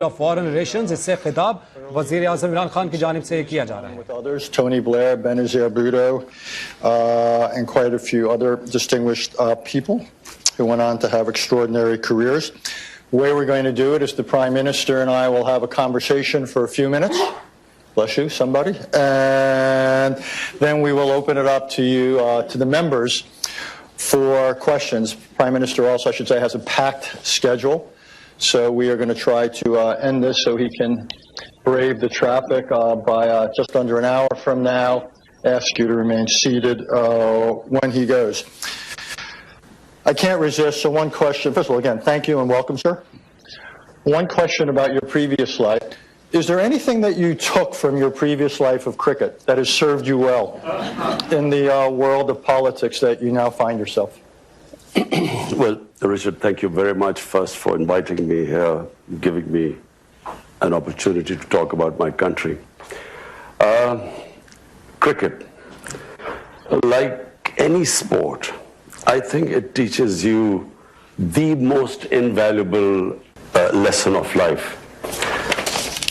of Foreign Relations, इससे खिताब वज़ीर आज़म इमरान खान की जानिब से किया जा रहा है. With others, Tony Blair, Benazir Bhutto, and quite a few other distinguished people who went on to have extraordinary careers. The way we're going to do it is the Prime Minister and I will have a conversation for a few minutes. Bless you, somebody. And then we will open it up to you, to the members, for questions. Prime Minister also, I should say, has a packed schedule. So we are going to try to end this so he can brave the traffic by just under an hour from now. Ask you to remain seated when he goes. I can't resist, so one question. First of all, again, thank you and welcome, sir. One question about your previous life. Is there anything that you took from your previous life of cricket that has served you well in the world of politics that you now find yourself? Well, Richard, thank you very much first for inviting me here, giving me an opportunity to talk about my country. Cricket, like any sport, I think it teaches you the most invaluable lesson of life.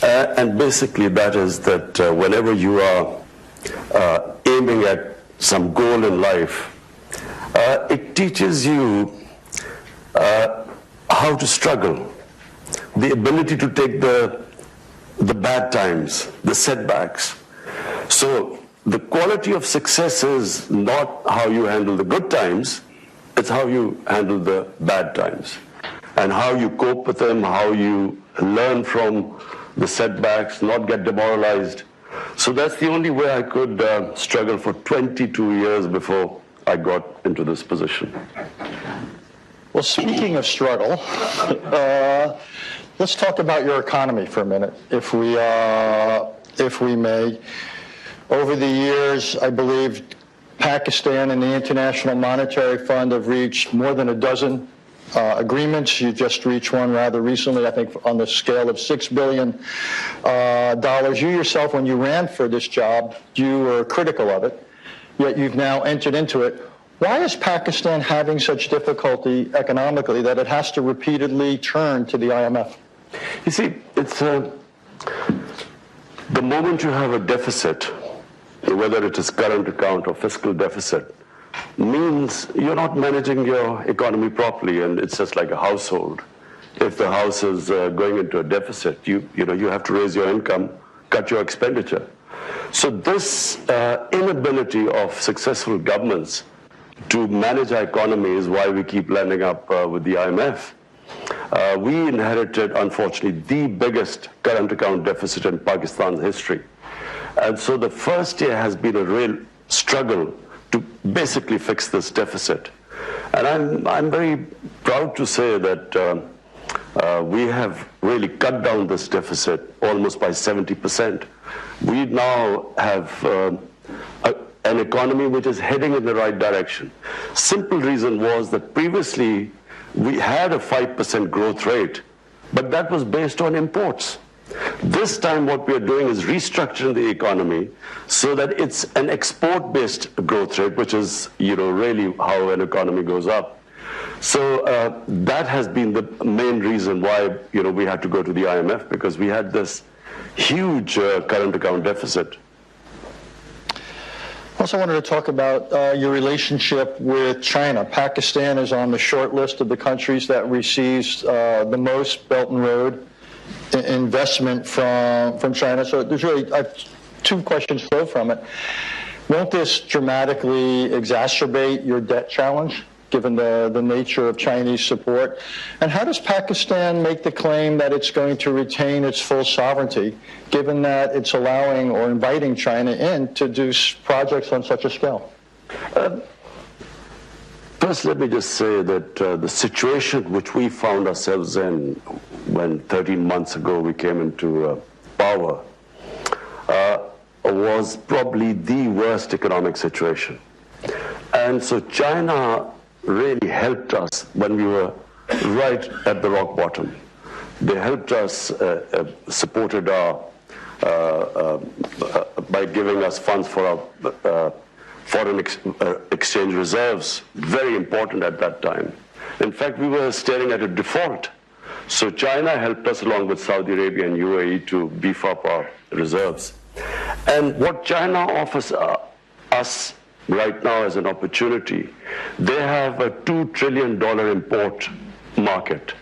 And basically that is that whenever you are aiming at some goal in life, it teaches you how to struggle, the ability to take the bad times, the setbacks. So the quality of success is not how you handle the good times, it's how you handle the bad times and how you cope with them, how you learn from the setbacks, not get demoralized. So that's the only way I could struggle for 22 years before I got into this position. Well, speaking of struggle, let's talk about your economy for a minute, if we may. Over the years, I believe Pakistan and the International Monetary Fund have reached more than a dozen agreements. You just reached one rather recently, I think, on the scale of $6 billion. You yourself, when you ran for this job, you were critical of it, yet you've now entered into it. Why is Pakistan having such difficulty economically that it has to repeatedly turn to the IMF? You see, it's the moment you have a deficit, whether it is current account or fiscal deficit, means you're not managing your economy properly, and it's just like a household. If the house is going into a deficit, you have to raise your income, cut your expenditure. So this inability of successful governments to manage our economy is why we keep landing up with the IMF. We inherited, unfortunately, the biggest current account deficit in Pakistan's history. And so the first year has been a real struggle to basically fix this deficit. And I'm very proud to say that we have really cut down this deficit almost by 70%. We now have an economy which is heading in the right direction. Simple reason was that previously we had a 5% growth rate, but that was based on imports. This time what we are doing is restructuring the economy so that it's an export-based growth rate, which is really how an economy goes up. So that has been the main reason why we had to go to the IMF, because we had this huge current account deficit. Also wanted to talk about your relationship with China. Pakistan is on the short list of the countries that receives the most Belt and Road investment from China. So there's really, I have two questions flow from it. Won't this dramatically exacerbate your debt challenge, given the nature of Chinese support? And how does Pakistan make the claim that it's going to retain its full sovereignty, given that it's allowing or inviting China in to do projects on such a scale? First, let me just say that the situation which we found ourselves in when 13 months ago we came into power was probably the worst economic situation. And so China really helped us when we were right at the rock bottom. They helped us, supported our, by giving us funds for our foreign exchange reserves, very important at that time. In fact, we were staring at a default. So China helped us along with Saudi Arabia and UAE to beef up our reserves. And what China offers us right now as an opportunity, they have a $2 trillion import market.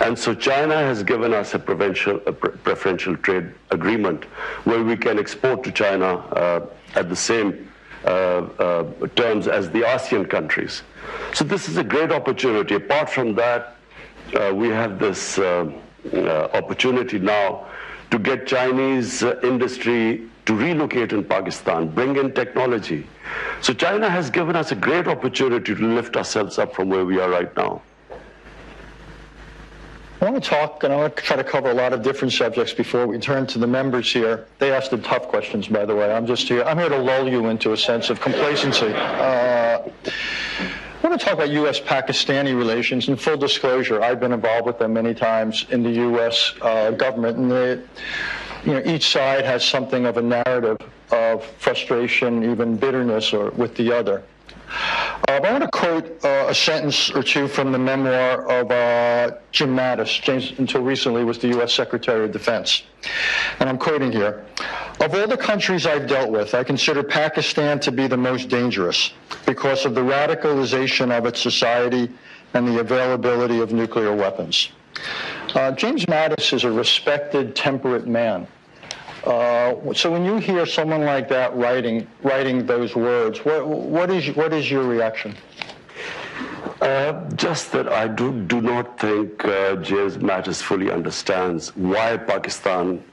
And so China has given us a preferential trade agreement where we can export to China at the same terms as the ASEAN countries. So this is a great opportunity. Apart from that, we have this opportunity now to get Chinese industry to relocate in Pakistan, bring in technology. So China has given us a great opportunity to lift ourselves up from where we are right now. I want to talk, and I want to try to cover a lot of different subjects before we turn to the members here. They asked the tough questions, by the way. I'm here to lull you into a sense of complacency. I want to talk about U.S.-Pakistani relations. In full disclosure, I've been involved with them many times in the U.S. Government, and each side has something of a narrative of frustration, even bitterness, or with the other. I want to quote a sentence or two from the memoir of Jim Mattis. James, until recently, was the U.S. Secretary of Defense. And I'm quoting here. Of all the countries I've dealt with, I consider Pakistan to be the most dangerous because of the radicalization of its society and the availability of nuclear weapons. James Mattis is a respected, temperate man. So when you hear someone like that writing those words, what is your reaction? Just that I do not think James Mattis fully understands why Pakistan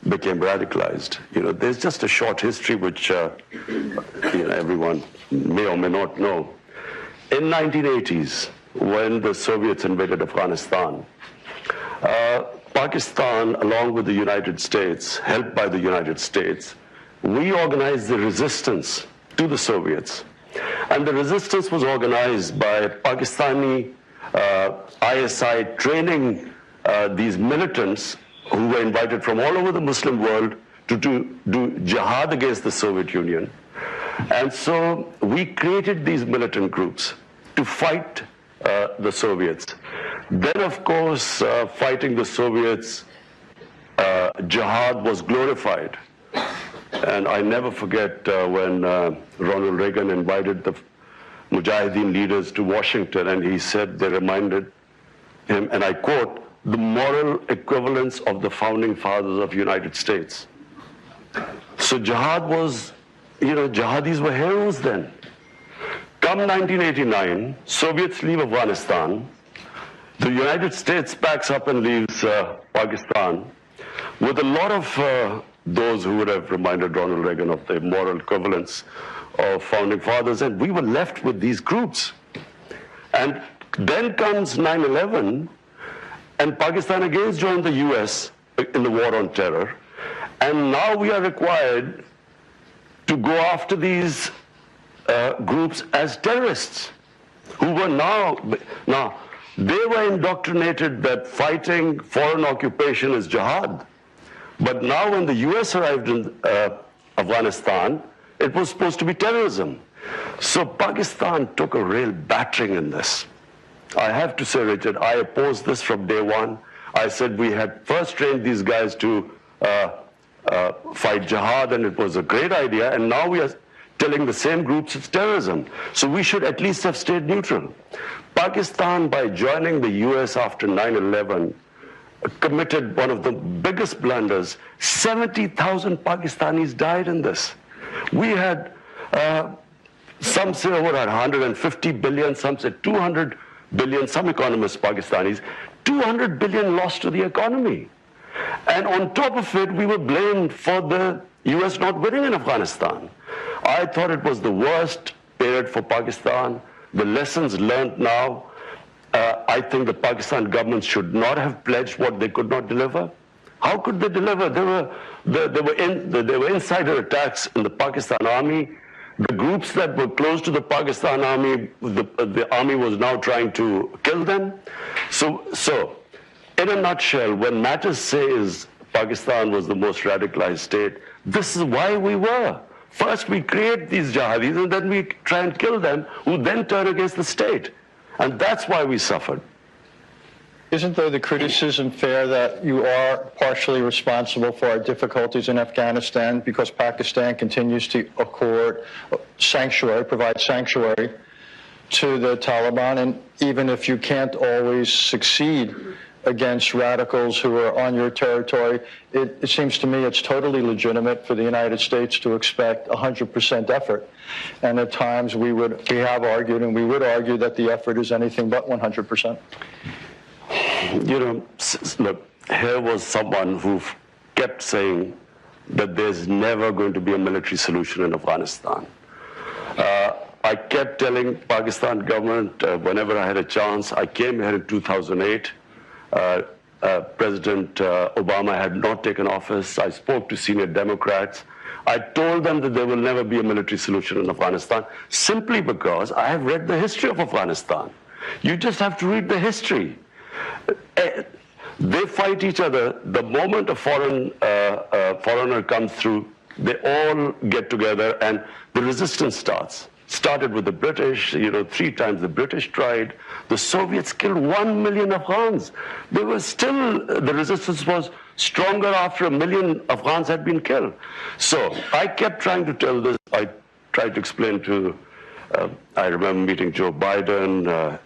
became radicalized. There's just a short history which everyone may or may not know. In 1980s, when the Soviets invaded Afghanistan, Pakistan, along with the United States, helped by the United States, we organized the resistance to the Soviets. And the resistance was organized by Pakistani ISI training these militants who were invited from all over the Muslim world to do jihad against the Soviet Union. And so we created these militant groups to fight the Soviets. Then, of course, fighting the Soviets, jihad was glorified. And I never forget when Ronald Reagan invited the Mujahideen leaders to Washington, and he said they reminded him, and I quote, the moral equivalence of the founding fathers of the United States. So jihad was, jihadis were heroes then. Come 1989, Soviets leave Afghanistan. The United States packs up and leaves Pakistan with a lot of those who would have reminded Ronald Reagan of the moral equivalence of founding fathers, and we were left with these groups. And then comes 9/11, and Pakistan again joined the US in the war on terror, and now we are required to go after these groups as terrorists, who were now they were indoctrinated that fighting foreign occupation is jihad. But now when the US arrived in Afghanistan, it was supposed to be terrorism. So Pakistan took a real battering in this. I have to say, Richard, I opposed this from day one. I said we had first trained these guys to fight jihad, and it was a great idea, and now we are telling the same groups it's terrorism. So we should at least have stayed neutral. Pakistan, by joining the US after 9/11, committed one of the biggest blunders. 70,000 Pakistanis died in this. We had, some say over 150 billion, some say 200 billion, some economists, Pakistanis, 200 billion lost to the economy. And on top of it, we were blamed for the US not winning in Afghanistan. I thought it was the worst period for Pakistan. The lessons learned now, I think the Pakistan government should not have pledged what they could not deliver. How could they deliver? There were insider attacks in the Pakistan army. The groups that were close to the Pakistan army, the army was now trying to kill them. So, in a nutshell, when Mattis says Pakistan was the most radicalized state, this is why we were. First we create these jihadis, and then we try and kill them, who then turn against the state. And that's why we suffered. Isn't, though, the criticism fair that you are partially responsible for our difficulties in Afghanistan because Pakistan continues to accord sanctuary, provide sanctuary to the Taliban, and even if you can't always succeed against radicals who are on your territory, it seems to me it's totally legitimate for the United States to expect 100% effort. And at times we have argued, and we would argue, that the effort is anything but 100%. You know, look, here was someone who kept saying that there's never going to be a military solution in Afghanistan. I kept telling Pakistan government whenever I had a chance. I came here in 2008. President Obama had not taken office. I spoke to senior Democrats. I told them that there will never be a military solution in Afghanistan, simply because I have read the history of Afghanistan. You just have to read the history. They fight each other. The moment a foreigner comes through, they all get together and the resistance starts. Started with the British, 3 times the British tried. The Soviets killed 1 million Afghans. They were still, the resistance was stronger after 1 million Afghans had been killed. So I kept trying to tell this. I tried to explain to, I remember meeting Joe Biden,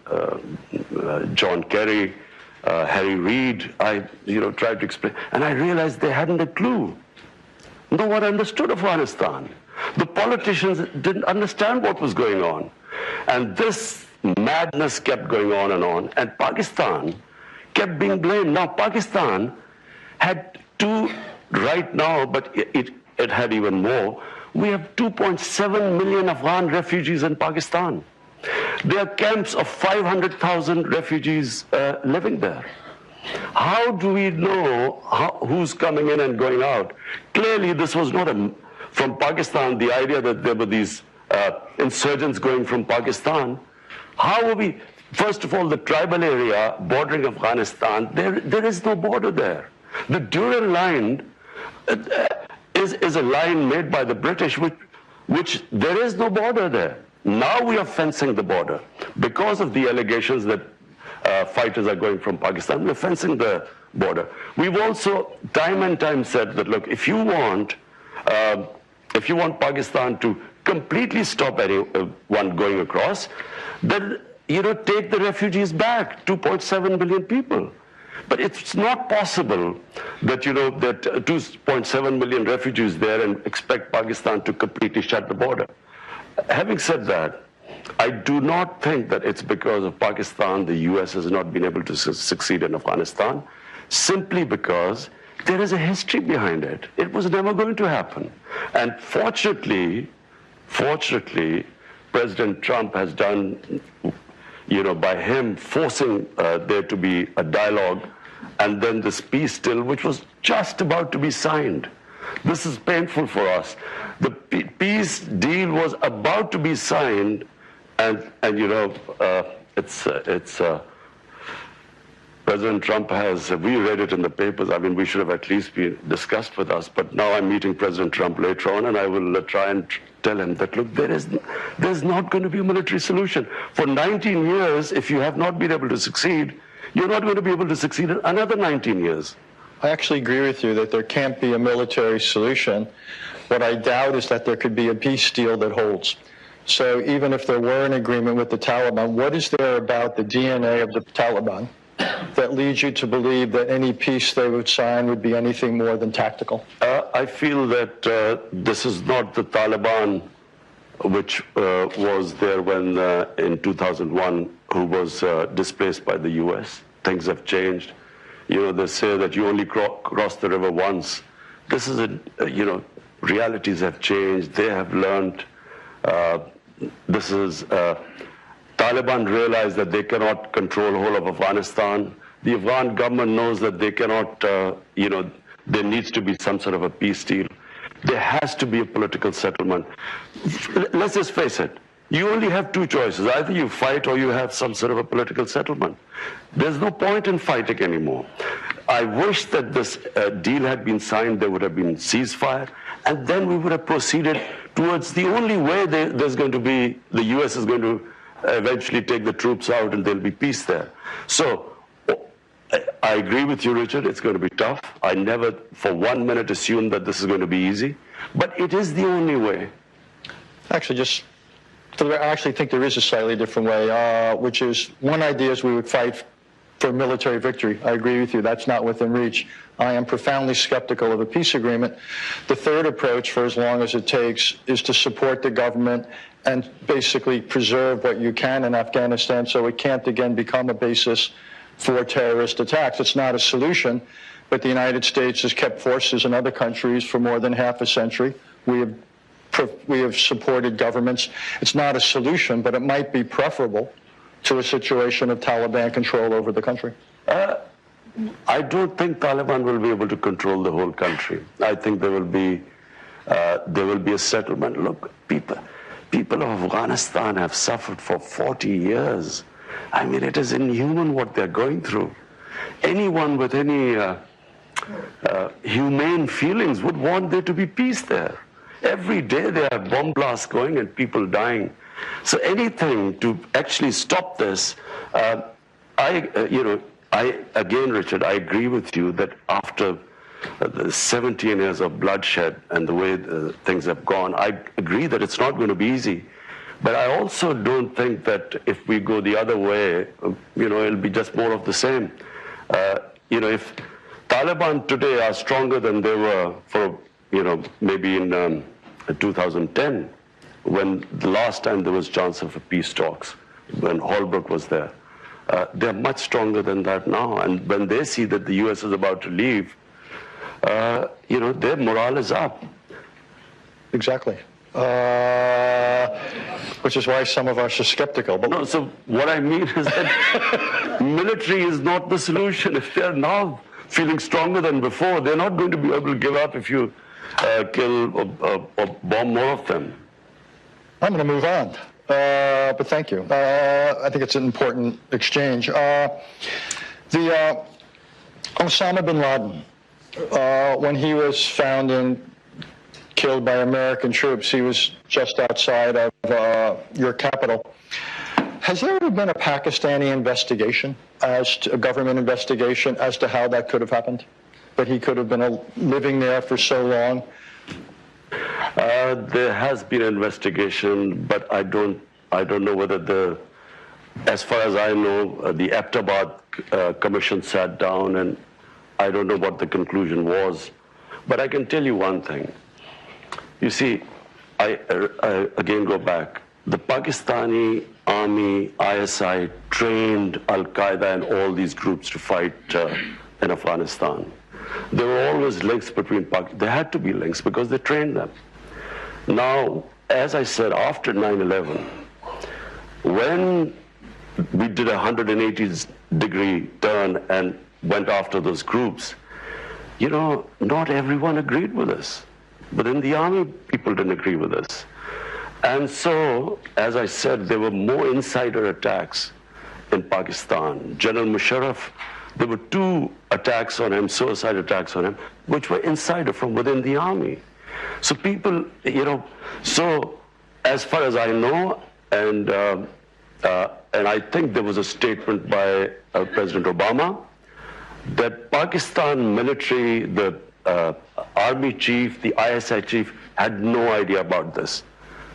John Kerry, Harry Reid. I tried to explain, and I realized they hadn't a clue. No one understood Afghanistan. The politicians didn't understand what was going on. And this madness kept going on, and Pakistan kept being blamed. Now, Pakistan had 2 right now, but it had even more. We have 2.7 million Afghan refugees in Pakistan. There are camps of 500,000 refugees living there. How do we know who's coming in and going out? Clearly, this was not from Pakistan, the idea that there were these insurgents going from Pakistan. How are we? First of all, the tribal area bordering Afghanistan, there is no border there. The Durand line is a line made by the British, which there is no border there. Now we are fencing the border. Because of the allegations that fighters are going from Pakistan, we're fencing the border. We've also time and time said that, look, if you want Pakistan to completely stop anyone going across, then take the refugees back, 2.7 million people. But it's not possible that that 2.7 million refugees there and expect Pakistan to completely shut the border. Having said that, I do not think that it's because of Pakistan the US has not been able to succeed in Afghanistan, simply because there is a history behind it. It was never going to happen. And fortunately, President Trump has done, by him forcing there to be a dialogue, and then this peace deal, which was just about to be signed. This is painful for us. The peace deal was about to be signed, and President Trump has, we read it in the papers, I mean, we should have at least been discussed with us, but now I'm meeting President Trump later on, and I will try and tell him that, look, there's not going to be a military solution. For 19 years, if you have not been able to succeed, you're not going to be able to succeed in another 19 years. I actually agree with you that there can't be a military solution. What I doubt is that there could be a peace deal that holds. So even if there were an agreement with the Taliban, what is there about the DNA of the Taliban that leads you to believe that any peace they would sign would be anything more than tactical? I feel that this is not the Taliban which was there when in 2001, who was displaced by the US. Things have changed. They say that you only cross the river once. This is realities have changed. They have learned. Taliban realized that they cannot control the whole of Afghanistan. The Afghan government knows that they cannot, there needs to be some sort of a peace deal. There has to be a political settlement. Let's just face it. You only have 2 choices. Either you fight or you have some sort of a political settlement. There's no point in fighting anymore. I wish that this deal had been signed, there would have been ceasefire, and then we would have proceeded towards the only way there's going to be, the US is going to eventually take the troops out and there'll be peace there. So I agree with you, Richard. It's going to be tough. I never for 1 minute assumed that this is going to be easy, but it is the only way. Actually, I actually think there is a slightly different way, which is one idea is we would fight for military victory. I agree with you. That's not within reach. I am profoundly skeptical of a peace agreement. The third approach, for as long as it takes, is to support the government and basically preserve what you can in Afghanistan so it can't again become a basis for terrorist attacks. It's not a solution, but the United States has kept forces in other countries for more than half a century. We have supported governments. It's not a solution, but it might be preferable to a situation of Taliban control over the country. I don't think Taliban will be able to control the whole country. I think there will be a settlement. Look, people of Afghanistan have suffered for 40 years. I mean, it is inhuman what they're going through. Anyone with any humane feelings would want there to be peace there. Every day there are bomb blasts going and people dying. So anything to actually stop this, again, Richard, I agree with you that after the 17 years of bloodshed and the way things have gone, I agree that it's not going to be easy. But I also don't think that if we go the other way, it'll be just more of the same. If Taliban today are stronger than they were for, maybe in 2010, when the last time there was chance of a peace talks, when Holbrooke was there, they're much stronger than that now. And when they see that the U.S. is about to leave, their morale is up. Exactly. Which is why some of us are skeptical. But no, so what I mean is that military is not the solution. If they're now feeling stronger than before, they're not going to be able to give up if you kill or bomb more of them. I'm going to move on, but thank you. I think it's an important exchange. Osama bin Laden, when he was found and killed by American troops, he was just outside of your capital. Has there ever been a Pakistani investigation, a government investigation, as to how that could have happened? That he could have been living there for so long? There has been an investigation, but I don't know whether as far as I know, the Abbottabad Commission sat down, and I don't know what the conclusion was. But I can tell you one thing. You see, I again go back. The Pakistani army, ISI, trained Al-Qaeda and all these groups to fight in Afghanistan. There were always links between there had to be links because they trained them. Now, as I said, after 9/11, when we did a 180-degree turn and went after those groups, not everyone agreed with us. But in the army, people didn't agree with us. And so, as I said, there were more insider attacks in Pakistan. General Musharraf, there were 2 attacks on him, suicide attacks on him, which were insider from within the army. So people, so as far as I know, and I think there was a statement by President Obama that Pakistan military, the army chief, the ISI chief, had no idea about this.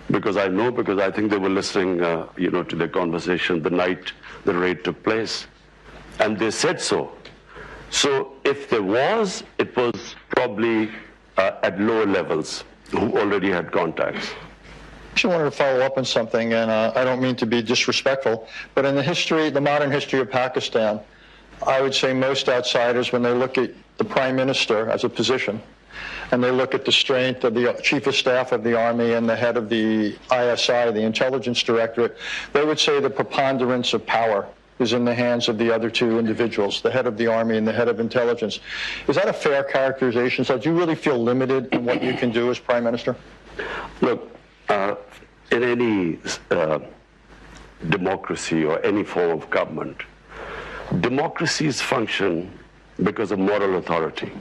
Because I think they were listening, to the conversation the night the raid took place. And they said so. So if there was, it was probably at lower levels who already had contacts. I actually wanted to follow up on something, and I don't mean to be disrespectful, but in the modern history of Pakistan, I would say most outsiders, when they look at the prime minister as a position, and they look at the strength of the chief of staff of the army and the head of the ISI, the intelligence directorate, they would say the preponderance of power is in the hands of the other 2 individuals, the head of the army and the head of intelligence. Is that a fair characterization? So do you really feel limited in what you can do as prime minister? Look, in any democracy or any form of government, democracies function because of moral authority.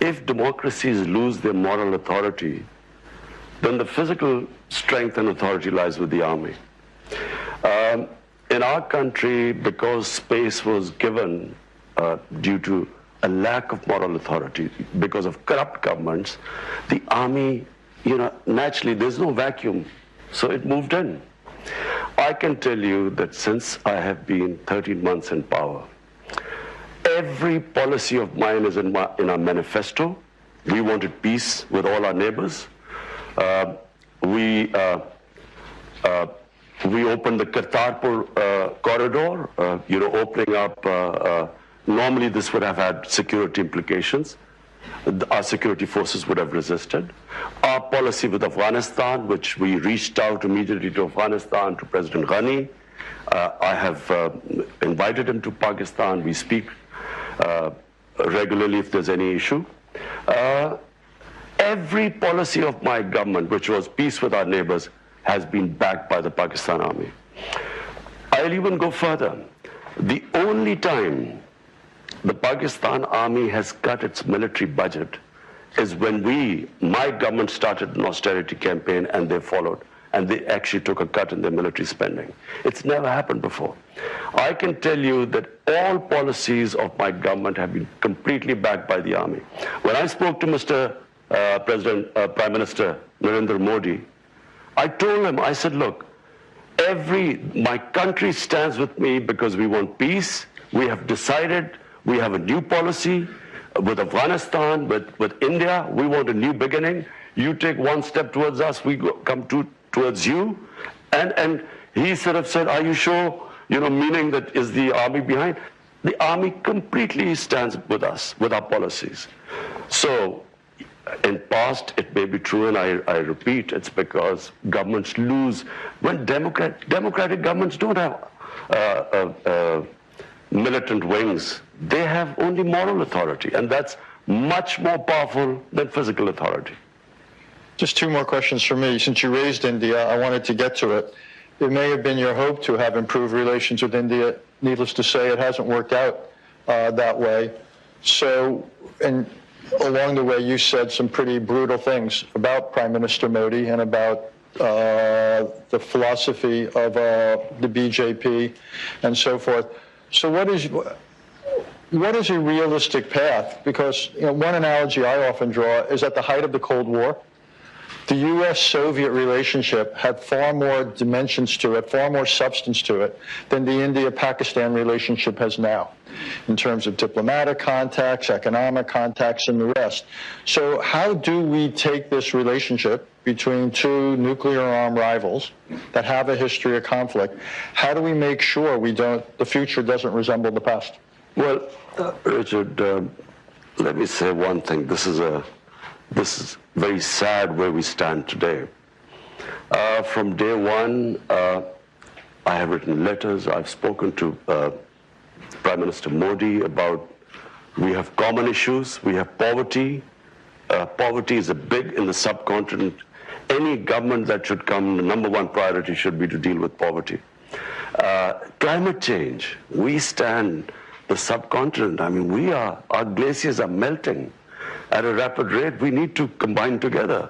If democracies lose their moral authority, then the physical strength and authority lies with the army. in our country, because space was given due to a lack of moral authority, because of corrupt governments, the army, naturally there's no vacuum, so it moved in. I can tell you that since I have been 13 months in power, every policy of mine is in our manifesto. We wanted peace with all our neighbors. We opened the Kartarpur corridor, opening up. Normally this would have had security implications. Our security forces would have resisted. Our policy with Afghanistan, which we reached out immediately to Afghanistan, to President Ghani. I have invited him to Pakistan. We speak regularly if there's any issue. Every policy of my government, which was peace with our neighbors, has been backed by the Pakistan army. I'll even go further. The only time the Pakistan army has cut its military budget is when my government started an austerity campaign and they followed, and they actually took a cut in their military spending. It's never happened before. I can tell you that all policies of my government have been completely backed by the army. When I spoke to Mr. Prime Minister Narendra Modi, I told him, I said, look, my country stands with me because we want peace. We have decided, we have a new policy with Afghanistan, with India. We want a new beginning. You take one step towards us, we come towards you. And he sort of said, are you sure? Meaning that is the army behind? The army completely stands with us, with our policies. So, in past, it may be true, and I repeat, it's because governments lose. When democratic governments don't have militant wings, they have only moral authority, and that's much more powerful than physical authority. Just two more questions for me. Since you raised India, I wanted to get to it. It may have been your hope to have improved relations with India. Needless to say, it hasn't worked out that way. So, and along the way, you said some pretty brutal things about Prime Minister Modi and about the philosophy of the BJP and so forth. So what is a realistic path? Because one analogy I often draw is at the height of the Cold War, the U.S.-Soviet relationship had far more dimensions to it, far more substance to it, than the India-Pakistan relationship has now, in terms of diplomatic contacts, economic contacts, and the rest. So how do we take this relationship between two nuclear-armed rivals that have a history of conflict? How do we make sure the future doesn't resemble the past? Well, Richard, let me say one thing. This is very sad where we stand today. From day one, I have written letters. I've spoken to Prime Minister Modi about we have common issues. We have poverty. Poverty is big in the subcontinent. Any government that should come, the number one priority should be to deal with poverty. Climate change. We stand the subcontinent. I mean, our glaciers are melting at a rapid rate. We need to combine together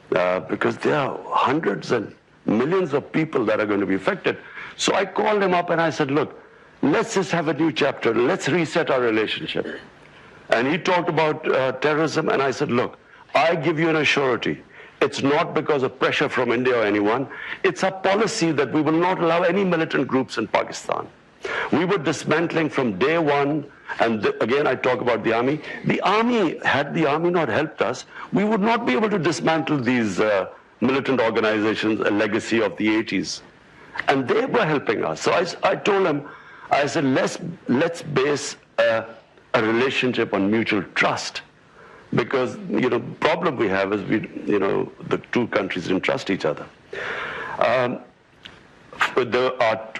because there are hundreds and millions of people that are going to be affected. So I called him up and I said, look, let's just have a new chapter. Let's reset our relationship. And he talked about terrorism, and I said, look, I give you an assurity. It's not because of pressure from India or anyone. It's a policy that we will not allow any militant groups in Pakistan. We were dismantling from day one, and again I talk about the army. Had the army not helped us, we would not be able to dismantle these militant organizations, a legacy of the 80s. And they were helping us. So I told him, I said, let's base a relationship on mutual trust. Because, the problem we have is the two countries didn't trust each other. Our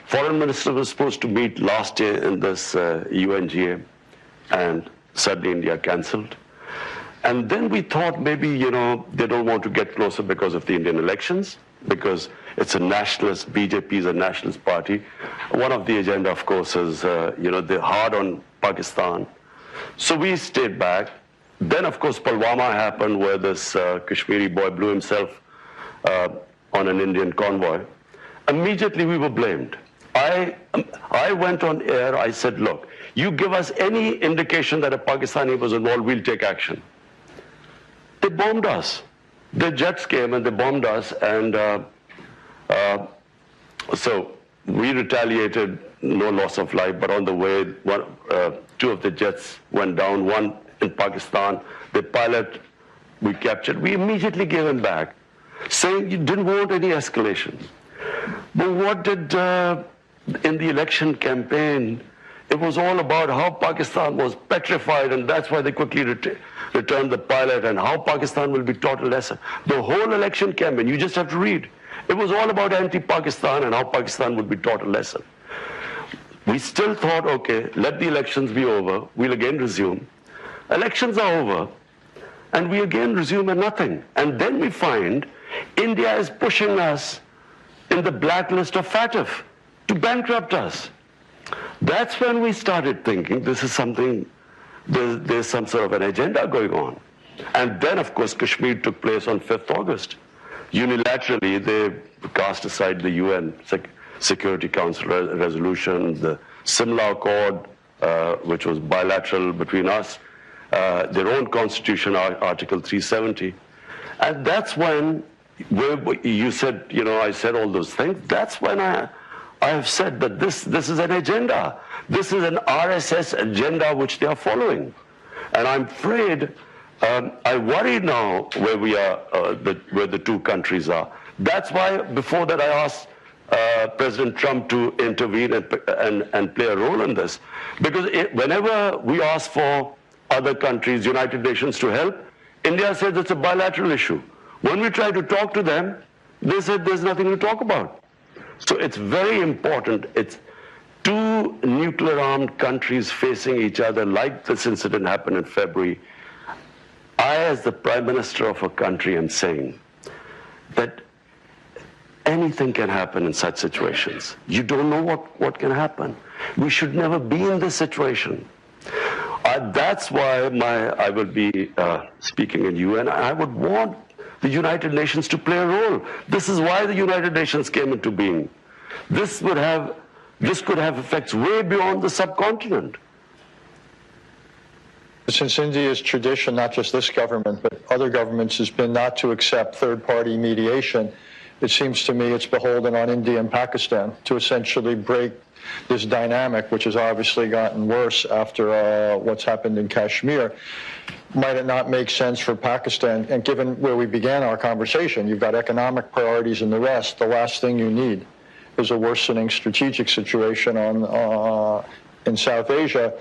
foreign minister was supposed to meet last year in this UNGA, and suddenly India cancelled. And then we thought maybe, they don't want to get closer because of the Indian elections, because it's a nationalist, BJP is a nationalist party. One of the agenda, of course, is, they're hard on Pakistan. So we stayed back. Then, of course, Pulwama happened, where this Kashmiri boy blew himself on an Indian convoy. Immediately we were blamed. I went on air, I said, look, you give us any indication that a Pakistani was involved, we'll take action. They bombed us. The jets came and they bombed us, and so we retaliated, no loss of life, but on the way, two of the jets went down, one in Pakistan. The pilot we captured, we immediately gave him back, saying you didn't want any escalation. But what did, in the election campaign, it was all about how Pakistan was petrified, and that's why they quickly returned the pilot, and how Pakistan will be taught a lesson. The whole election campaign, you just have to read. It was all about anti-Pakistan and how Pakistan would be taught a lesson. We still thought, okay, let the elections be over, we'll again resume. Elections are over, and we again resume at nothing. And then we find India is pushing us in the blacklist of FATF to bankrupt us. That's when we started thinking this is something, there's some sort of an agenda going on. And then, of course, Kashmir took place on 5th August. Unilaterally, they cast aside the UN Security Council resolution, the SAMAA Accord, which was bilateral between us, their own constitution, Article 370. And that's when you said, I said all those things. That's when I have said that this is an agenda. This is an RSS agenda which they are following. And I'm afraid, I worry now where we are, where the two countries are. That's why before that I asked President Trump to intervene and play a role in this. Because whenever we ask for other countries, United Nations to help, India says it's a bilateral issue. When we try to talk to them, they said there's nothing to talk about. So it's very important. It's two nuclear-armed countries facing each other like this incident happened in February. I, as the Prime Minister of a country, am saying that anything can happen in such situations. You don't know what can happen. We should never be in this situation. That's why I will be speaking in UN. I would want the United Nations to play a role. This is why the United Nations came into being. This could have effects way beyond the subcontinent. Since India's tradition, not just this government, but other governments, has been not to accept third-party mediation, it seems to me it's beholden on India and Pakistan to essentially break this dynamic, which has obviously gotten worse after what's happened in Kashmir. Might it not make sense for Pakistan, and given where we began our conversation, you've got economic priorities and the rest, the last thing you need is a worsening strategic situation in South Asia.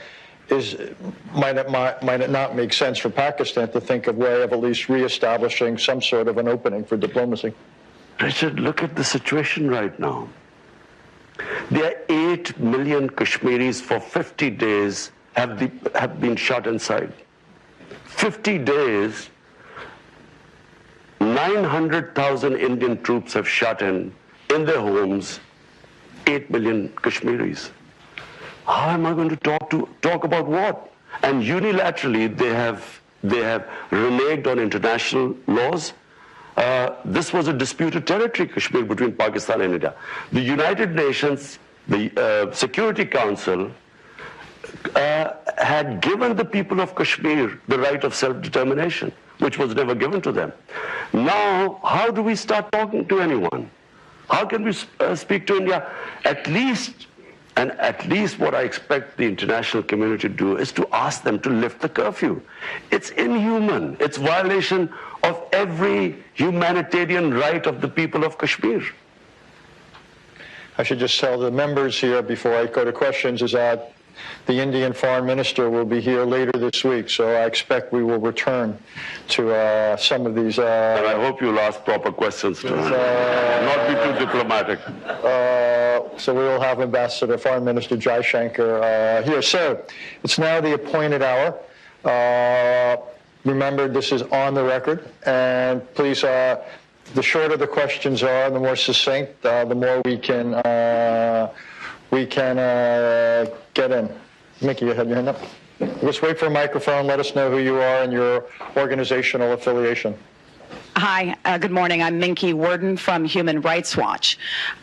Might it not make sense for Pakistan to think of a way of at least reestablishing some sort of an opening for diplomacy? Richard, look at the situation right now. There are 8 million Kashmiris for 50 days have been shut inside. 50 days, 900,000 Indian troops have shut in their homes 8 million Kashmiris. How am I going to talk about what? And unilaterally they have reneged on international laws. This was a disputed territory, Kashmir, between Pakistan and India. The United Nations, the Security Council, had given the people of Kashmir the right of self-determination, which was never given to them. Now, how do we start talking to anyone? How can we speak to India? At least what I expect the international community to do is to ask them to lift the curfew. It's inhuman. It's violation of every humanitarian right of the people of Kashmir. I should just tell the members here before I go to questions is that the Indian Foreign Minister will be here later this week, so I expect we will return to some of these. And I hope you'll ask proper questions to him, not be too diplomatic. So we will have Ambassador Foreign Minister Jai Shankar here. So it's now the appointed hour. Remember, this is on the record, and please, the shorter the questions are, the more succinct, the more we can get in. Mickey, you had your hand up. Just wait for a microphone. Let us know who you are and your organizational affiliation. Hi, good morning. I'm Minky Worden from Human Rights Watch.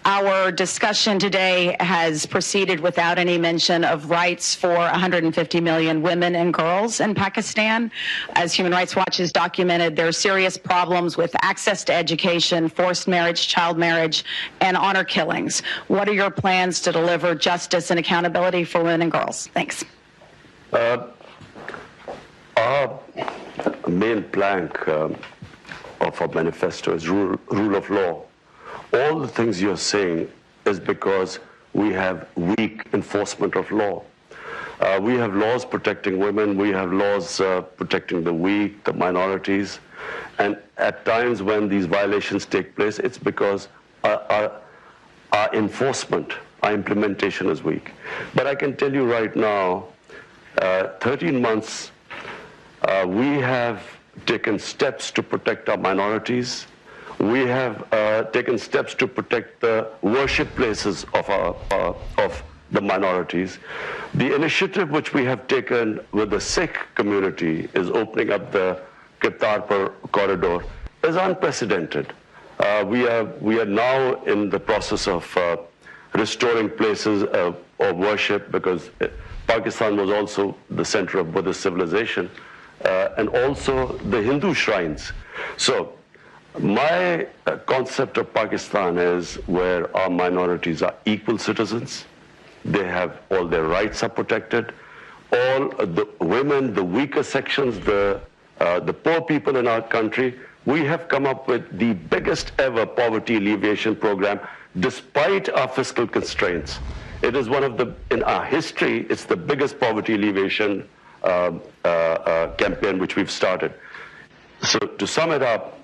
Our discussion today has proceeded without any mention of rights for 150 million women and girls in Pakistan. As Human Rights Watch has documented, there are serious problems with access to education, forced marriage, child marriage, and honor killings. What are your plans to deliver justice and accountability for women and girls? Thanks. Our main plank of our manifesto is rule of law. All the things you're saying is because we have weak enforcement of law. We have laws protecting women, we have laws protecting the weak, the minorities, and at times when these violations take place, it's because our enforcement, our implementation is weak. But I can tell you right now, 13 months, we have taken steps to protect our minorities. We have taken steps to protect the worship places of the minorities. The initiative which we have taken with the Sikh community is opening up the Kartarpur corridor is unprecedented. We are now in the process of restoring places of worship because Pakistan was also the center of Buddhist civilization. And also the Hindu shrines. So my concept of Pakistan is where our minorities are equal citizens. They have all their rights are protected. All the women, the weaker sections, the poor people in our country, we have come up with the biggest ever poverty alleviation program despite our fiscal constraints. It is one of the, in our history, it's the biggest poverty alleviation campaign which we've started. So to sum it up,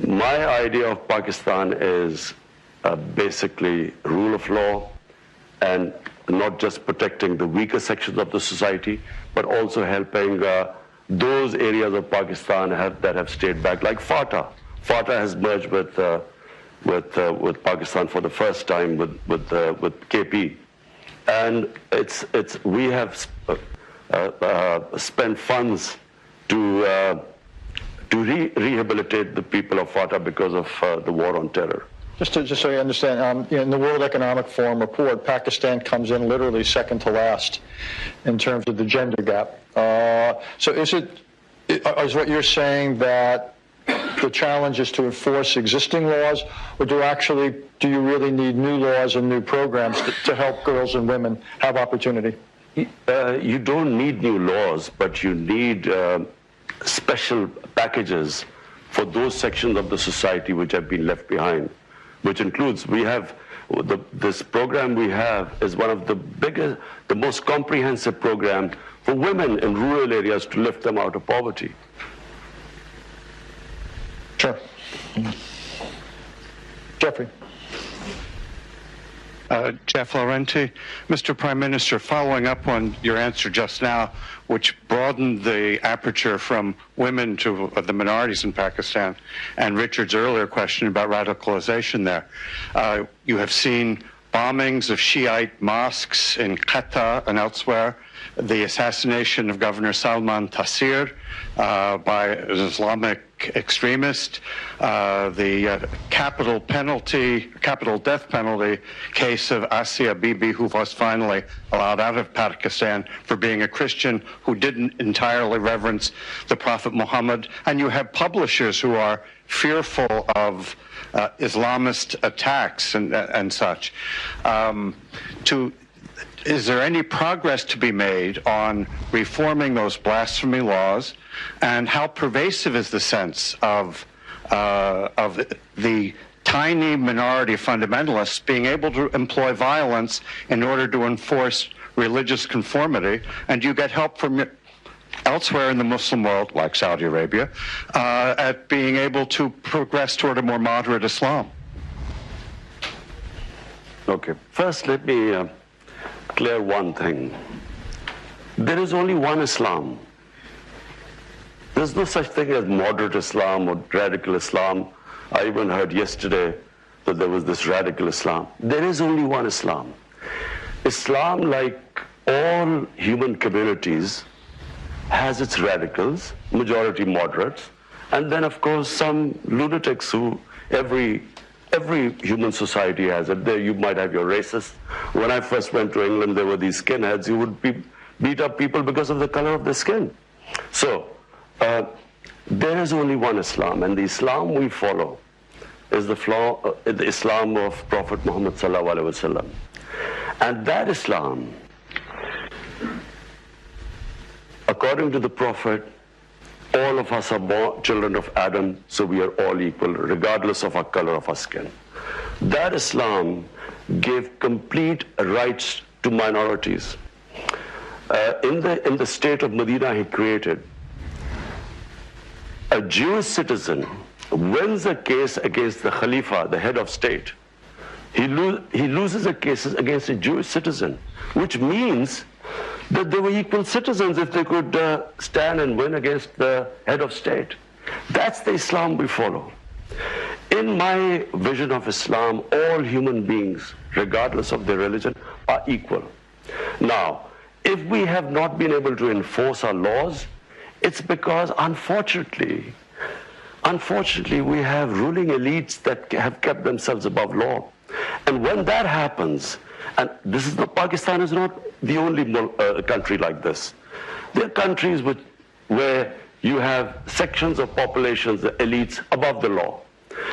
my idea of Pakistan is basically rule of law and not just protecting the weaker sections of the society, but also helping those areas of Pakistan that have stayed back, like FATA. FATA has merged with Pakistan for the first time with KP, and we have spend funds to rehabilitate the people of FATA because of the war on terror. Just so you understand, in the World Economic Forum report, Pakistan comes in literally second to last in terms of the gender gap. So is what you're saying that the challenge is to enforce existing laws, or do you really need new laws and new programs to help girls and women have opportunity? You don't need new laws, but you need special packages for those sections of the society which have been left behind, which includes, this program we have is one of the biggest, the most comprehensive program for women in rural areas to lift them out of poverty. Sure. Jeffrey. Jeff Laurenti. Mr. Prime Minister, following up on your answer just now, which broadened the aperture from women to the minorities in Pakistan, and Richard's earlier question about radicalization there, you have seen bombings of Shiite mosques in Quetta and elsewhere, the assassination of Governor Salman Taseer by an Islamic extremist, the capital death penalty case of Asia Bibi, who was finally allowed out of Pakistan for being a Christian who didn't entirely reverence the Prophet Muhammad, and you have publishers who are fearful of Islamist attacks and such. Is there any progress to be made on reforming those blasphemy laws, and how pervasive is the sense of the tiny minority of fundamentalists being able to employ violence in order to enforce religious conformity? And do you get help from elsewhere in the Muslim world, like Saudi Arabia, at being able to progress toward a more moderate Islam? Okay, first let me clear one thing. There is only one Islam. There's no such thing as moderate Islam or radical Islam. I even heard yesterday that there was this radical Islam. There is only one Islam. Islam, like all human communities, has its radicals, majority moderates, And then, of course, some lunatics who every human society has it. There you might have your racists. When I first went to England, there were these skinheads who would beat up people because of the color of their skin. So there is only one Islam, and the Islam we follow is the Islam of Prophet Muhammad sallallahu alaihi wasallam. And that Islam, according to the Prophet, all of us are born children of Adam, so we are all equal, regardless of our color of our skin. That Islam gave complete rights to minorities. In the state of Medina he created, a Jewish citizen wins a case against the Khalifa, the head of state. He loses a case against a Jewish citizen, which means that they were equal citizens if they could stand and win against the head of state. That's the Islam we follow. In my vision of Islam, all human beings, regardless of their religion, are equal. Now, if we have not been able to enforce our laws, it's because, unfortunately, we have ruling elites that have kept themselves above law. And when that happens, and Pakistan is not the only country like this. There are countries where you have sections of populations, the elites, above the law.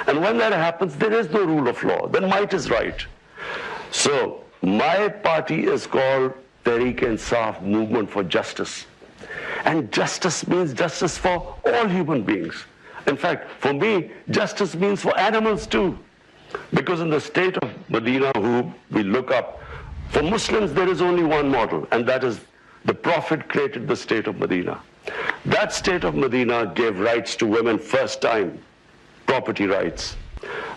And when that happens, there is no rule of law. Then might is right. So my party is called Tehreek-e-Insaf, Movement for Justice. And justice means justice for all human beings. In fact, for me, justice means for animals too. Because in the state of Medina, who we look up, for Muslims there is only one model, and that is the Prophet created the state of Medina. That state of Medina gave rights to women first time, property rights.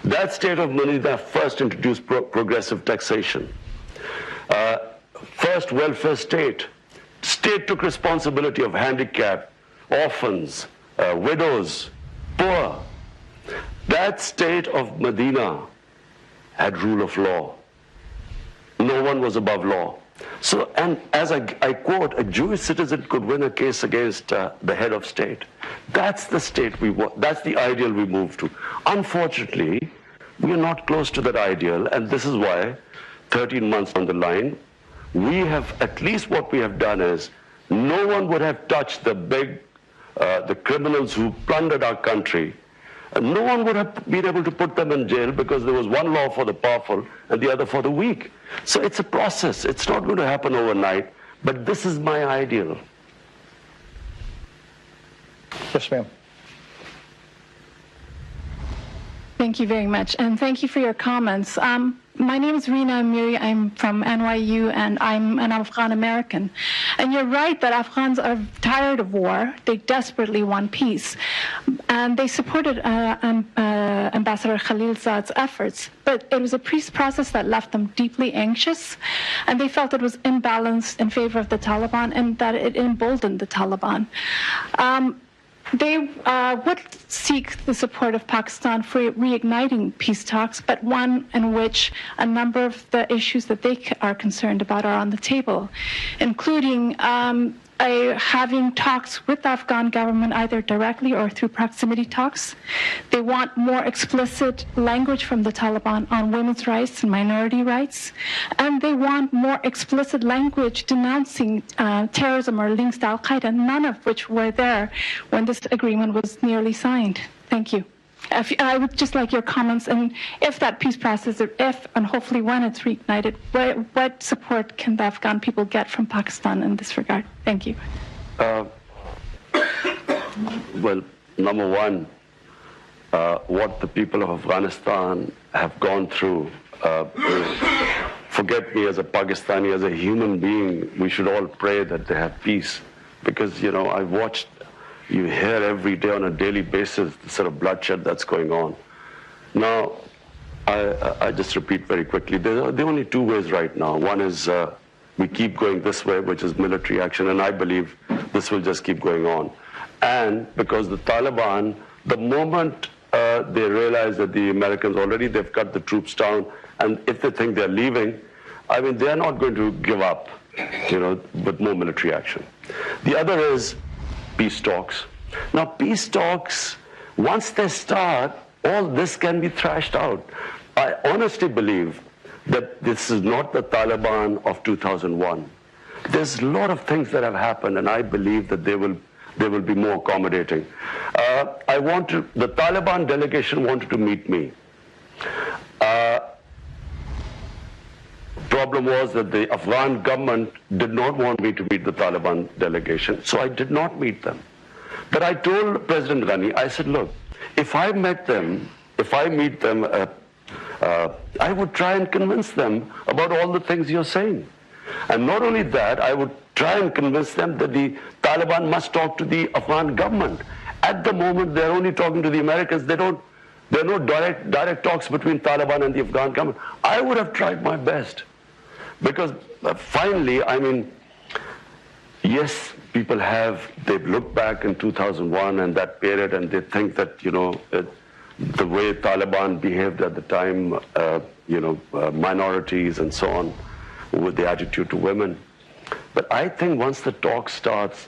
That state of Medina first introduced progressive taxation. First welfare state. State took responsibility of handicapped, orphans, widows, poor. That state of Medina had rule of law. No one was above law. So, and as I quote, a Jewish citizen could win a case against the head of state. That's the state we want. That's the ideal we move to. Unfortunately, we are not close to that ideal, and this is why 13 months on the line, we have, at least what we have done is, no one would have touched the criminals who plundered our country. And no one would have been able to put them in jail because there was one law for the powerful and the other for the weak. So it's a process. It's not going to happen overnight, but this is my ideal. Yes, ma'am. Thank you very much, and thank you for your comments. My name is Rina Amiri. I'm from NYU, and I'm an Afghan American. And you're right that Afghans are tired of war. They desperately want peace. And they supported Ambassador Khalilzad's efforts. But it was a peace process that left them deeply anxious, and they felt it was imbalanced in favor of the Taliban and that it emboldened the Taliban. They would seek the support of Pakistan for reigniting peace talks, but one in which a number of the issues that they are concerned about are on the table, including having talks with the Afghan government either directly or through proximity talks. They want more explicit language from the Taliban on women's rights and minority rights. And they want more explicit language denouncing terrorism or links to Al-Qaeda, none of which were there when this agreement was nearly signed. Thank you. I would just like your comments, and if that peace process, if and hopefully when it's reignited, what support can the Afghan people get from Pakistan in this regard? Thank you. Well, number one, what the people of Afghanistan have gone through, forget me as a Pakistani, as a human being, we should all pray that they have peace. Because, you know, I've watched, you hear every day on a daily basis the sort of bloodshed that's going on. Now, I just repeat very quickly, there are only two ways right now. One is we keep going this way, which is military action, and I believe this will just keep going on. And because the Taliban, the moment they realize that the Americans already, they've cut the troops down, and if they think they're leaving, I mean, they're not going to give up, you know, with more military action. The other is peace talks. Now, peace talks Once they start, all this can be thrashed out. I honestly believe that this is not the Taliban of 2001. There's a lot of things that have happened, and I believe that they will be more accommodating. The Taliban delegation wanted to meet me. Problem was that the Afghan government did not want me to meet the Taliban delegation, so I did not meet them. But I told President Ghani, I said, look, if I meet them, I would try and convince them about all the things you're saying. And not only that, I would try and convince them that the Taliban must talk to the Afghan government. At the moment, they're only talking to the Americans. There are no direct talks between Taliban and the Afghan government. I would have tried my best. Because finally, I mean, yes, they've looked back in 2001 and that period, and they think that, the way Taliban behaved at the time, minorities and so on, with the attitude to women. But I think once the talk starts,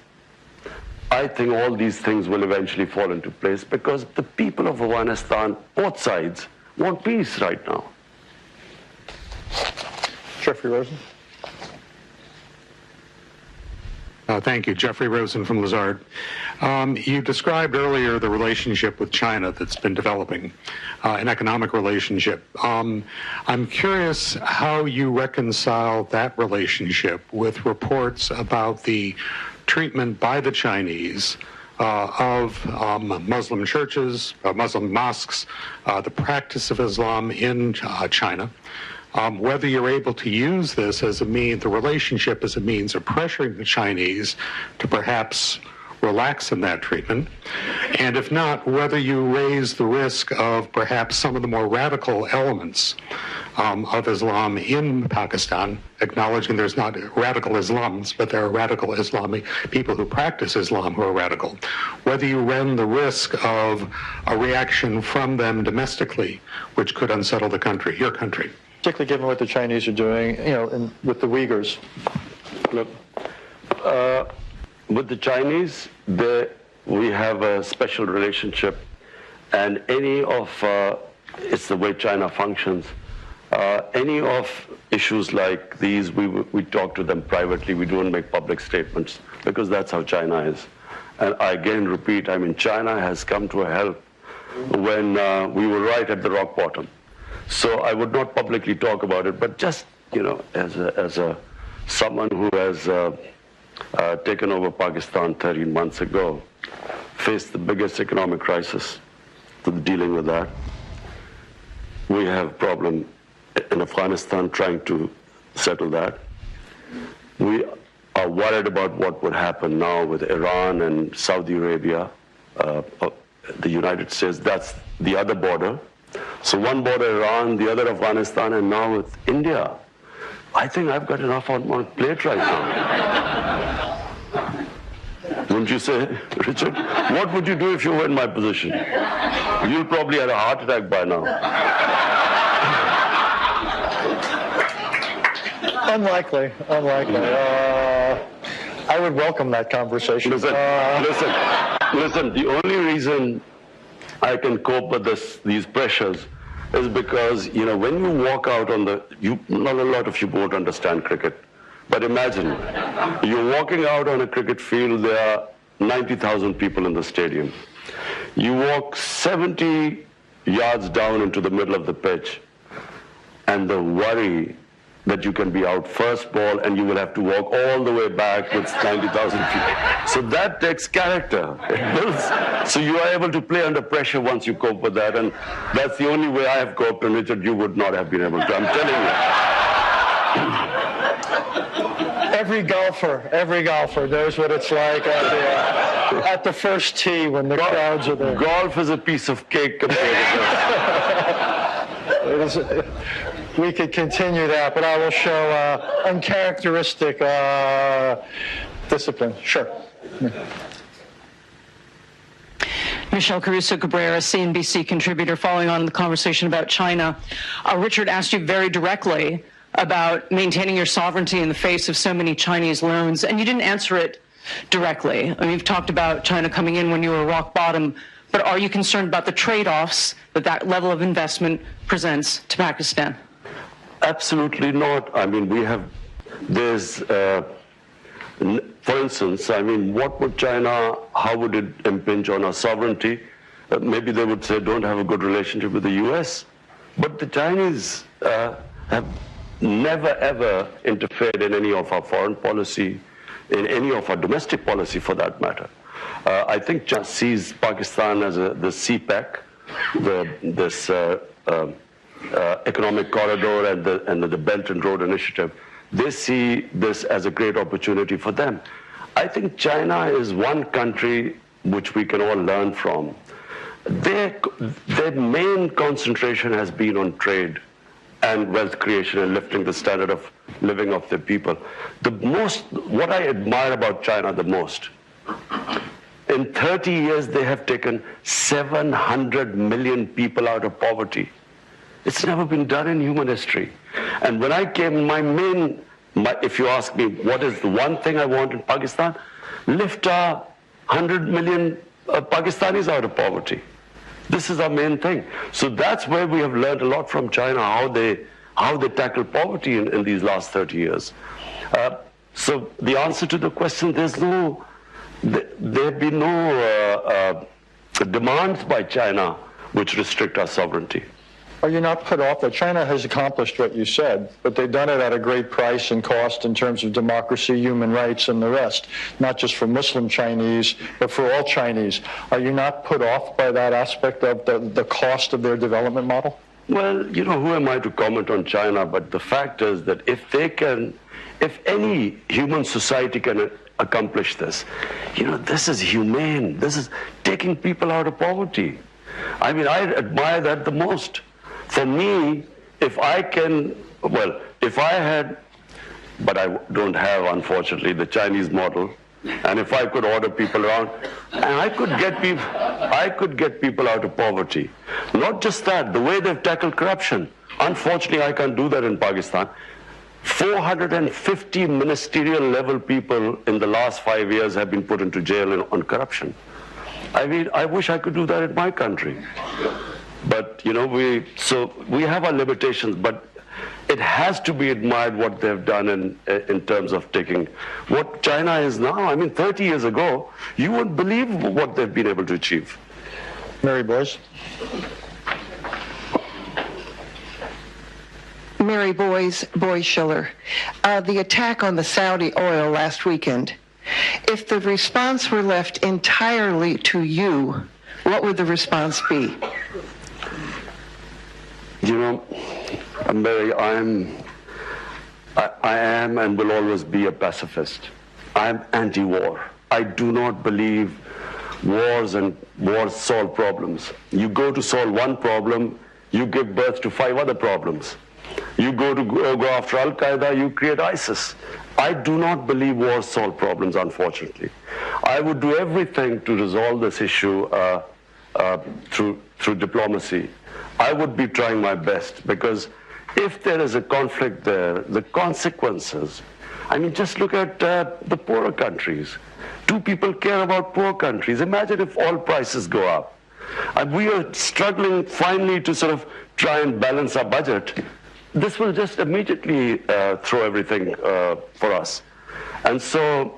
I think all these things will eventually fall into place, because the people of Afghanistan, both sides, want peace right now. Jeffrey Rosen. Thank you. Jeffrey Rosen from Lazard. You described earlier the relationship with China that's been developing, an economic relationship. I'm curious how you reconcile that relationship with reports about the treatment by the Chinese of Muslim churches, Muslim mosques, the practice of Islam in China. Whether you're able to use this as the relationship as a means of pressuring the Chinese to perhaps relax in that treatment, and if not, whether you raise the risk of perhaps some of the more radical elements of Islam in Pakistan, acknowledging there's not radical Islams, but there are radical Islamic people who practice Islam who are radical, whether you run the risk of a reaction from them domestically, which could unsettle the country, your country. Particularly given what the Chinese are doing, with the Uyghurs. Look, with the Chinese, we have a special relationship, and it's the way China functions. Any of issues like these, we talk to them privately. We don't make public statements, because that's how China is. And I again repeat, China has come to a help when we were right at the rock bottom. So I would not publicly talk about it, but just, as someone who has taken over Pakistan 13 months ago, faced the biggest economic crisis, dealing with that. We have a problem in Afghanistan trying to settle that. We are worried about what would happen now with Iran and Saudi Arabia, the United States. That's the other border. So one border Iran, the other Afghanistan, and now with India. I think I've got enough on my plate right now. Wouldn't you say, Richard? What would you do if you were in my position? You'll probably have a heart attack by now. Unlikely. I would welcome that conversation. Listen, the only reason I can cope with these pressures is because, when you walk out on not a lot of you won't understand cricket, but imagine, you're walking out on a cricket field, there are 90,000 people in the stadium. You walk 70 yards down into the middle of the pitch, and the worry that you can be out first ball and you will have to walk all the way back with 90,000 people. So that takes character. It builds. So you are able to play under pressure once you cope with that, and that's the only way I have coped, and Richard, you would not have been able to. I'm telling you. Every golfer knows what it's like at the first tee when the crowds are there. Golf is a piece of cake compared to this. We could continue that, but I will show uncharacteristic discipline. Sure. Michelle Caruso-Cabrera, CNBC contributor, following on the conversation about China. Richard asked you very directly about maintaining your sovereignty in the face of so many Chinese loans, and you didn't answer it directly. You've talked about China coming in when you were rock bottom, but are you concerned about the trade-offs that that level of investment presents to Pakistan? Absolutely not. I mean, for instance, I mean, what would China, how would it impinge on our sovereignty? Maybe they would say don't have a good relationship with the US. But the Chinese have never ever interfered in any of our foreign policy, in any of our domestic policy for that matter. I think China sees Pakistan as the CPEC, this economic corridor and the Belt and Road Initiative. They see this as a great opportunity for them. I think China is one country which we can all learn from. Their main concentration has been on trade and wealth creation and lifting the standard of living of their people. What I admire about China the most, in 30 years they have taken 700 million people out of poverty. It's never been done in human history. And when I came, if you ask me what is the one thing I want in Pakistan, lift 100 million Pakistanis out of poverty. This is our main thing. So that's where we have learned a lot from China, how they tackle poverty in these last 30 years. So the answer to the question, there have been no demands by China which restrict our sovereignty. Are you not put off that China has accomplished what you said, but they've done it at a great price and cost in terms of democracy, human rights, and the rest, not just for Muslim Chinese, but for all Chinese? Are you not put off by that aspect of the cost of their development model? Well, you know, who am I to comment on China? But the fact is that if any human society can accomplish this, you know, this is humane. This is taking people out of poverty. I mean, I admire that the most. For me, if I had, but I don't have, unfortunately, the Chinese model, and if I could order people around, and I could get people out of poverty. Not just that, the way they've tackled corruption. Unfortunately, I can't do that in Pakistan. 450 ministerial level people in the last 5 years have been put into jail on corruption. I mean, I wish I could do that in my country. But, you know, we have our limitations, but it has to be admired what they've done in terms of taking what China is now. I mean, 30 years ago, you wouldn't believe what they've been able to achieve. Mary Boyce. Mary Boyce Schiller. The attack on the Saudi oil last weekend, if the response were left entirely to you, what would the response be? You know, Mary, I am and will always be a pacifist. I'm anti-war. I do not believe wars solve problems. You go to solve one problem, you give birth to 5 other problems. You go after Al-Qaeda, you create ISIS. I do not believe wars solve problems, unfortunately. I would do everything to resolve this issue through diplomacy. I would be trying my best, because if there is a conflict there, the consequences, I mean, just look at the poorer countries. Do people care about poor countries? Imagine if oil prices go up. And we are struggling finally to sort of try and balance our budget. This will just immediately throw everything for us. And so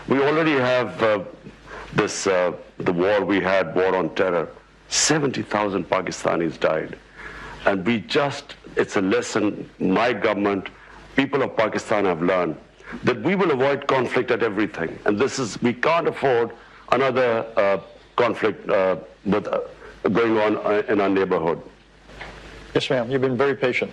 we already have the war we had, war on terror. 70,000 Pakistanis died. And it's a lesson my government, people of Pakistan have learned, that we will avoid conflict at everything. And we can't afford another conflict going on in our neighborhood. Yes, ma'am. You've been very patient.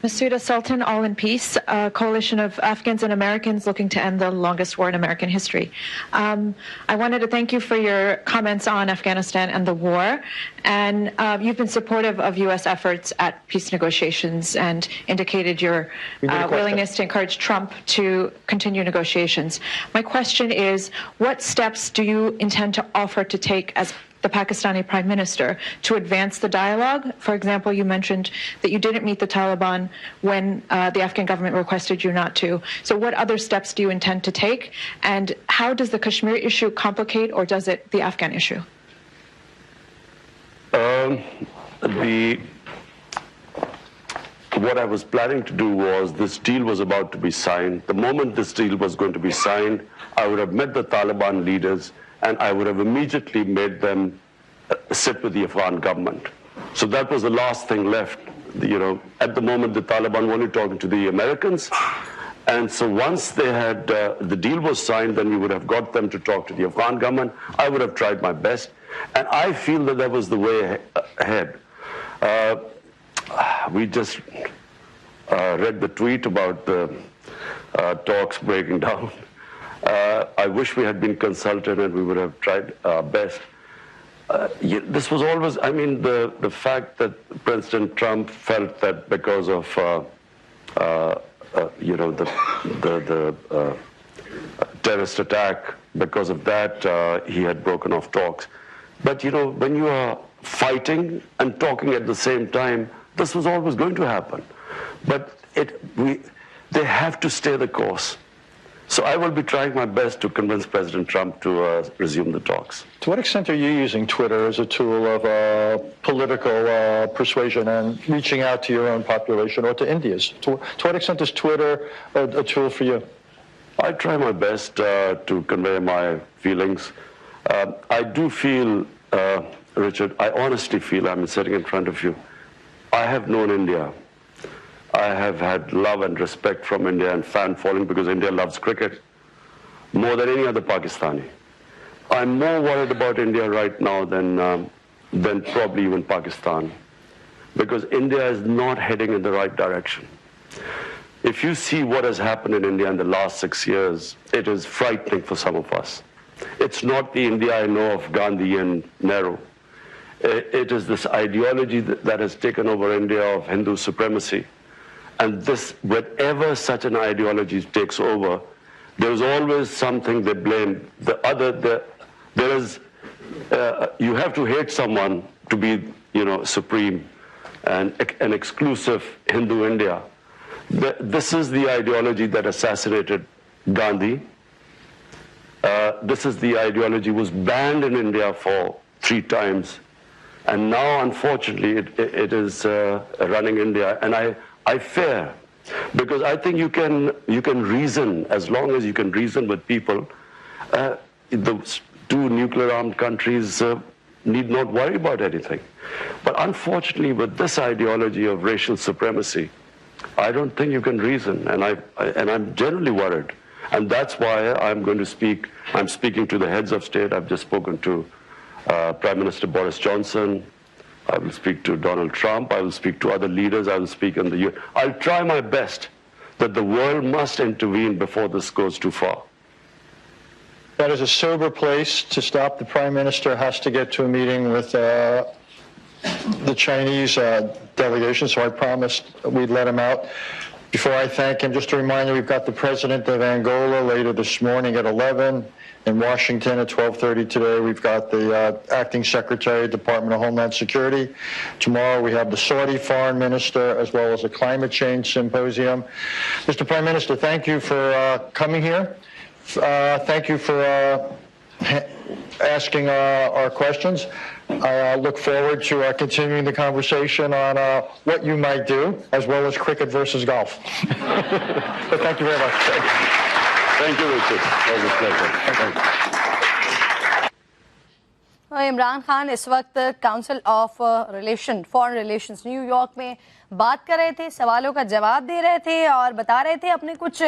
Masuda Sultan, All in Peace, a coalition of Afghans and Americans looking to end the longest war in American history. I wanted to thank you for your comments on Afghanistan and the war. And you've been supportive of U.S. efforts at peace negotiations and indicated your willingness to encourage Trump to continue negotiations. My question is, what steps do you intend to offer to take as the Pakistani Prime Minister to advance the dialogue? For example, you mentioned that you didn't meet the Taliban when the Afghan government requested you not to. So what other steps do you intend to take? And how does the Kashmir issue complicate, or does it the Afghan issue? What I was planning to do was, this deal was about to be signed. The moment this deal was going to be signed, I would have met the Taliban leaders and I would have immediately made them sit with the Afghan government. So that was the last thing left. At the moment, the Taliban were only talking to the Americans. And so once they had, the deal was signed, then we would have got them to talk to the Afghan government. I would have tried my best. And I feel that was the way ahead. We just read the tweet about the talks breaking down. I wish we had been consulted and we would have tried our best. This was always, the fact that President Trump felt that because of, the terrorist attack, because of that, he had broken off talks. But, when you are fighting and talking at the same time, this was always going to happen. But they have to stay the course. So I will be trying my best to convince President Trump to resume the talks. To what extent are you using Twitter as a tool of political persuasion and reaching out to your own population or to India's? To what extent is Twitter a tool for you? I try my best to convey my feelings. I do feel, Richard, I honestly feel, I'm sitting in front of you, I have known India. I have had love and respect from India and fan following because India loves cricket more than any other Pakistani. I'm more worried about India right now than probably even Pakistan, because India is not heading in the right direction. If you see what has happened in India in the last 6 years, it is frightening for some of us. It's not the India I know of Gandhi and Nehru. It is this ideology that has taken over India of Hindu supremacy. And this, whenever such an ideology takes over, there's always something they blame. You have to hate someone to be, supreme and an exclusive Hindu India. This is the ideology that assassinated Gandhi. This is the ideology was banned in India for 3 times. And now, unfortunately, it is running India. And I fear, because I think you can reason, as long as you can reason with people. The 2 nuclear-armed countries need not worry about anything. But unfortunately, with this ideology of racial supremacy, I don't think you can reason, and I'm generally worried. And that's why I'm going to speak. I'm speaking to the heads of state. I've just spoken to Prime Minister Boris Johnson. I will speak to Donald Trump. I will speak to other leaders. I will speak in the UN. I'll try my best that the world must intervene before this goes too far. That is a sober place to stop. The Prime Minister has to get to a meeting with the Chinese delegation, so I promised we'd let him out. Before I thank him, just a reminder, we've got the President of Angola later this morning at 11. In Washington at 12:30 today, we've got the Acting Secretary, Department of Homeland Security. Tomorrow we have the Saudi Foreign Minister as well as a climate change symposium. Mr. Prime Minister, thank you for coming here. Thank you for asking our questions. I look forward to continuing the conversation on what you might do, as well as cricket versus golf. But thank you very much. Thank you, Richard. It was a pleasure. Imran Khan इस वक्त council of foreign relations New York में बात कर रहे थे, सवालों का जवाब दे रहे थे और बता रहे थे अपने कुछ